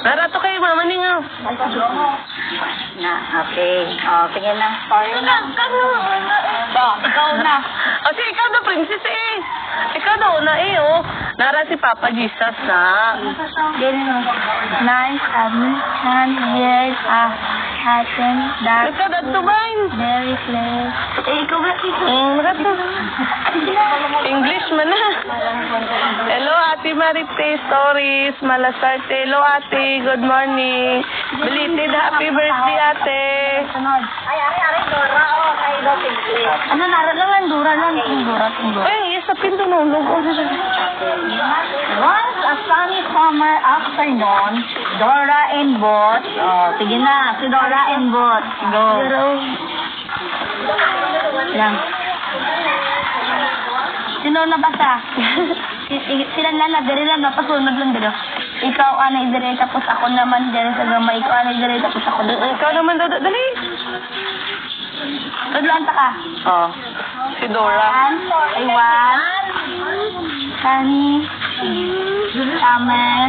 Narato kayo, mama ninyo. Na, okay. O, tingin na. Sorry na. Ikaw na. O, si ikaw na, princess eh. Ikaw na una eh, oh. Nara si Papa Jesus na. Nice, and years happen that Ikaw na tumain. very clear. Ikaw ba? Narato. English man na. Hello, Ate Marite Stories, Malasarte. Hello, Ate. Good morning. Belated happy birthday, Ate. Ay, Dora. Oh, kay Dora. Ano, naralang Dora lang. Dora. Ay, isa pintunulog. Once a sunny summer afternoon, Dora and Bot. Oh, sige na. Si Dora and Bot. Go. Lang. Sino nabasa? Sila na diri lang. Napasunod lang dito. Ikaw anay diri tapos ako naman diri sa gamay. Ikaw anay diri tapos ako diri. Ikaw naman, dali. Tudlan ta ka. Oh, si Dora. Iwan. Sunny. Summer.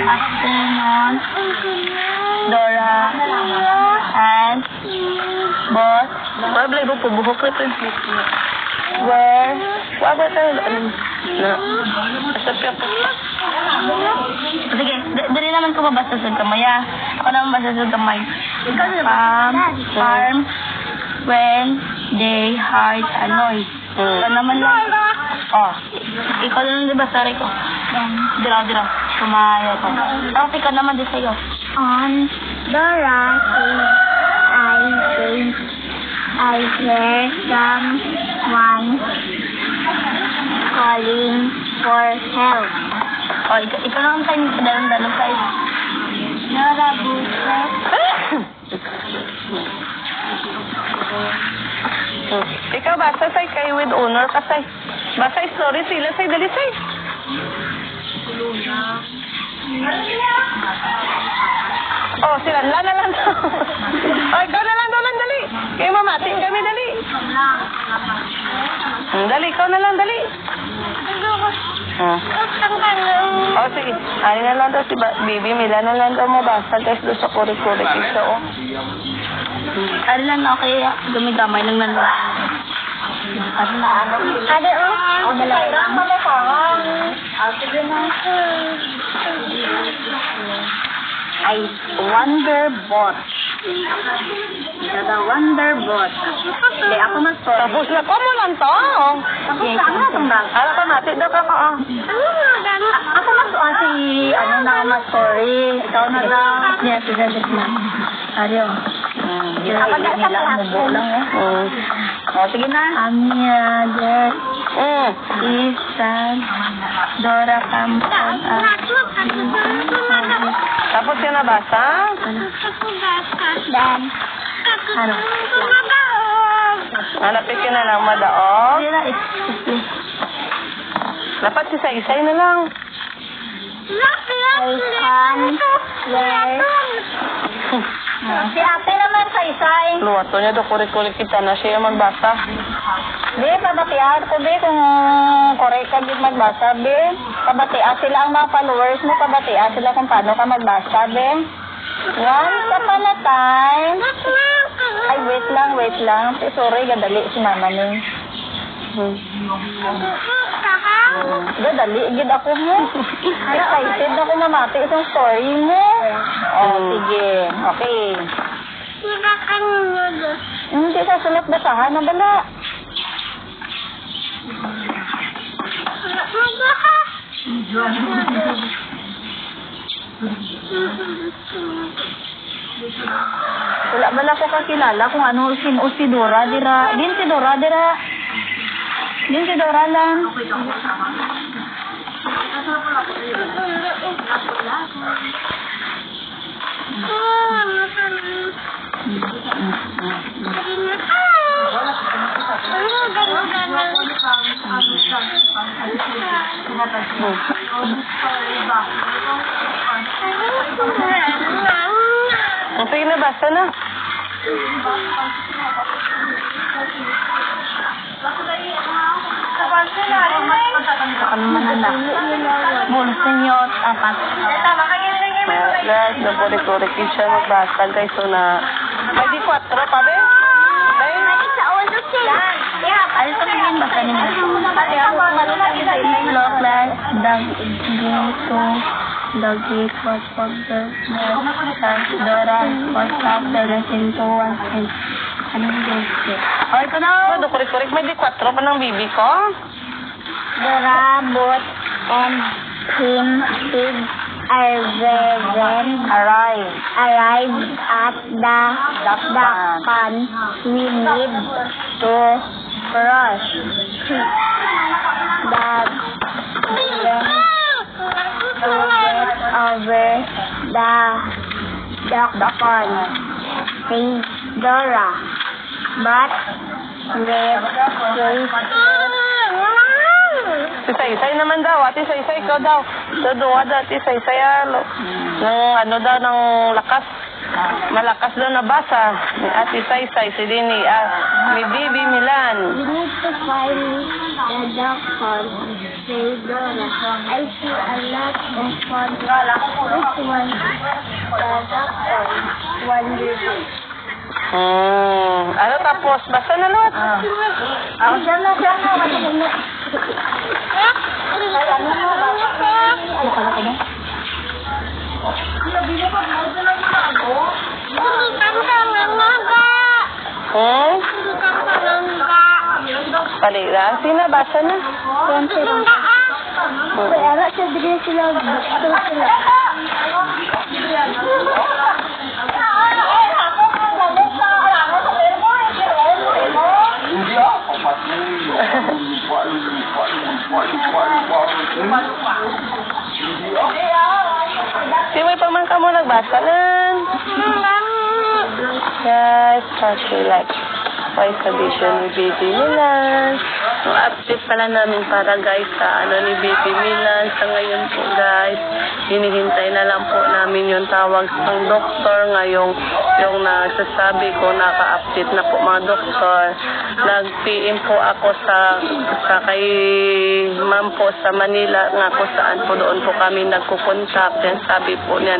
Afternoon. Dora. And Bot. Mablay mo po, buhok na princess. Where? Waba tayo. Na. Asapya po. Sige, dali naman ko mabasa sa kamay, ah. Ako naman basa sa kamay. Farm when they heard a noise. Ikaw naman lang. Oh, ikaw naman di basa rin ko. Diraw. Kumaya ko. Tapos ikaw naman di sa'yo. On the rock, I hear someone calling for help. Oh, ikaw naman tayo dalang tayo. Narabuset. Ikaw basa say kay with honor ka say. Basa story sila say dali say. Oh, sila na lang to. Oh, ikaw na lang dali. Kay mamating kami dali. Dali, ikaw na lang dali. Oh, sige. Ay na lang daw si Bibi. Mila na lang daw mabasa guys doon sa kore-kore isa oh. Ano lang, okay. Gamay lang na lang. Ano na, ano? Ano, oh? Ang dalawa. Sige na. I wonder bot. The wonder bot. Hindi, ako mag-story. Tapos na ko mo lang to. Tapos na, ano itong bag? Ano ka natin daw ka ka ah. Ako mag-story. Ano na mag-story. Ikaw na lang. Yes, yes, na. Ariyo. Ako na nila ang mubo lang eh. O, sige na. There is Dora Campon. Tapos yung nabasa? Dan. Ano? Malapit ka na lang madaog. Hindi na, Dapat isa-isay na lang. I can wear. Si ate naman sa isay. Luwato niya do kore-kore kita na siya magbasa. Be, pabatian ko, be, kung correct ka din magbasa, be. Pabatian sila ang mga followers mo, pabatian sila kung paano ka magbasa, be. Once upon a time. Ay, wait lang. Sorry, gadali si mama ni. Gadali, gid ako mo. Excited ako mamati isang story mo. Oh, sige. Okay. Hindi sa sulat basahan na bala. Wala man ako kakilala kung ano si Dora dira. Din si Dora lang. Sige na, basta na. Bulos ninyo, apat. Tama, kanya Guys, naburik-urik din siya magbasa guys. So na, may di 4 pa ba? Ano ito sabihin ba kanina? Hello class, the gate was for the Dora was after the Sintuan and oh, ito na. Naburik-urik, may di 4 pa ng bibi ko. Dora, Bot, and him, Pig, arrived at the pan. We need to brush the to get over the pond. Say Dora, but Isa-isay naman daw. Ate, isa-isay ikaw daw. Doon daw, ate, isa-isay ng ano daw, ng lakas. Malakas daw na basa. Ni ate, isa-isay. Si Dini, ni Bibi Milan. We need to find the duck pond. Say Dora, I see a lot of fun. Which one? The duck pond. One baby. Ano tapos? Basta na lot. Ako siya na. Palira. Sina, basa na. Kaya nga siya bigyan sila. Si may pamangka mo nagbasa lang. Guys, like voice edition ni Bibi Milan. Ang update pala namin para guys sa ni Bibi Milan. Sa ngayon po guys, hinihintay na lang po namin yung tawag ng doktor ngayong yung nagsasabi ko naka-update na po mga doktor. Nag-PM po ako sa kay ma'am po sa Manila nga kung saan po doon po kami nagkukontak. Then sabi po niya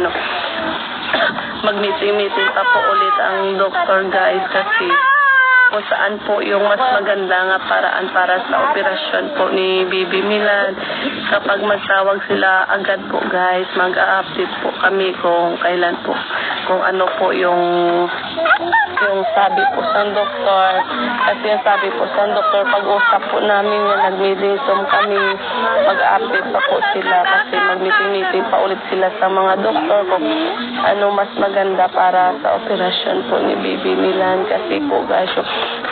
mag-meeting pa po ulit ang doktor guys kasi kung saan po yung mas maganda nga paraan para sa operasyon po ni Bibi Milan. Kapag magtawag sila agad po guys, mag-update po kami kung kailan po, kung ano po yung sabi po sa doktor. Kasi yung sabi po sa doktor, pag-usap po namin yung nag-meeting kami, mag-update pa po sila kasi mag-meeting pa ulit sila sa mga doktor kung ano mas maganda para sa operasyon po ni Bibi Milan. Kasi po guys, yung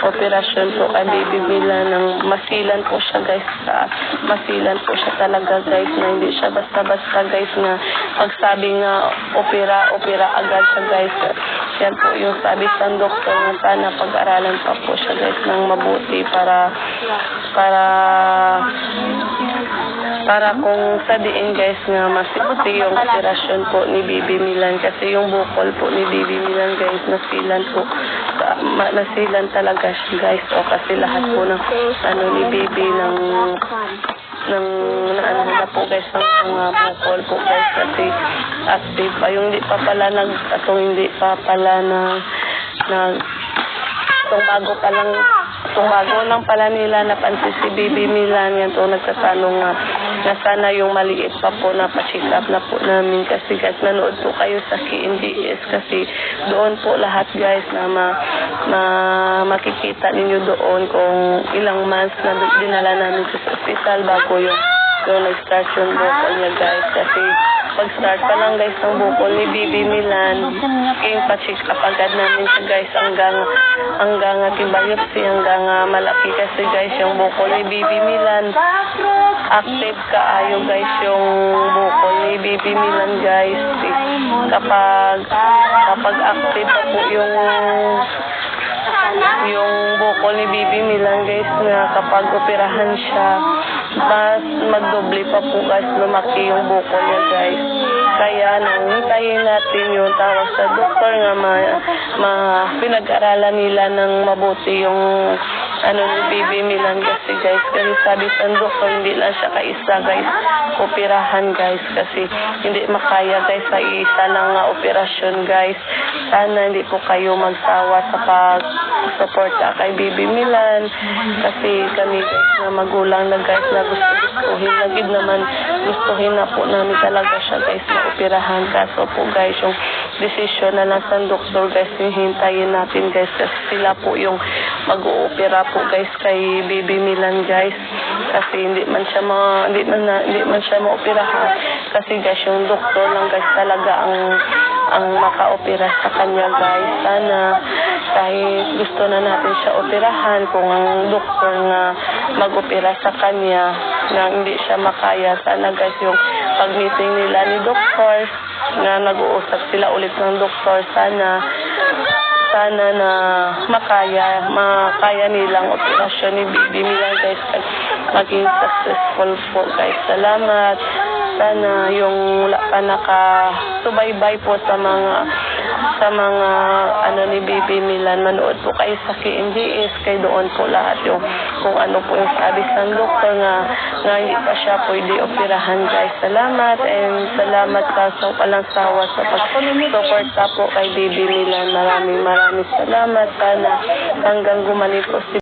operasyon po kay Bibi Milan, ng masilan po siya guys, masilan po siya talaga guys, na hindi siya basta-basta guys na pagsabi nga opera agad siya guys. Yan po yung sabi sa doktor na sana pag-aralan pa po siya guys ng mabuti para kung sa diin guys nga masipti yung operasyon po ni Bibi Milan kasi yung bukol po ni Bibi Milan guys nasilan talaga siya guys o kasi lahat po ng ni Bibi ng ano na po guys ng mga bukol po guys kasi active pa yung hindi pa pala itong bago lang pala nila napansin si Bibi Milan yan to nagtatanong nga na sana yung maliit pa po na pa-check up na po namin kasi guys nanood po kayo sa KNDS kasi doon po lahat guys na makikita ninyo doon kung ilang months na dinala namin sa hospital bago yung nag-start yung bukol niya guys kasi pag-start pa lang guys ng bukol ni Bibi Milan yung pa-check up agad namin siya guys hanggang biopsy hanggang malaki kasi guys yung bukol ni Bibi Milan active kaayo guys yung bukol ni Bibi Milan guys kapag active pa po yung bukol ni Bibi Milan guys nga kapag operahan siya mas magdoble pa po guys lumaki yung bukol niya guys kaya hintayin natin yung tawag sa doktor nga pinag-aralan nila ng mabuti yung ano ni Bibi Milan kasi guys. Kasi sabi sa doktor, hindi lang siya kaisa guys. Operahan guys kasi hindi makaya guys sa isa lang nga operasyon guys. Sana hindi po kayo magsawa sa pag-suporta kay Bibi Milan kasi kami guys na magulang na guys na gustuhin na gid naman gustuhin na po namin talaga siya guys na operahan. Kaso po guys yung desisyon na lang sa doktor guys hintayin natin guys kasi sila po yung mag-oopera po guys kay Bibi Milan guys kasi hindi man siya maoperahan kasi guys yung doktor lang guys talaga ang maka-opera sa kanya guys. Sana kahit gusto na natin siya operahan kung ang doktor nga mag-opera sa kanya na hindi siya makaya, sana guys yung pag-meeting nila ni doktor na nag-uusap sila ulit ng doktor, sana na makaya nilang operasyon ni Bibi Milan guys at maging successful po guys. Salamat. Sana yung wala pa nakasubaybay po sa mga ano ni Bibi Milan, manood po kayo sa KMDS, kay doon po lahat yung kung ano po yung sabi sa doktor nga hindi pa siya pwede operahan guys. Salamat and salamat sa palang sawa sa pag-suporta po kay Bibi Milan. Maraming salamat. Sana hanggang gumaling po si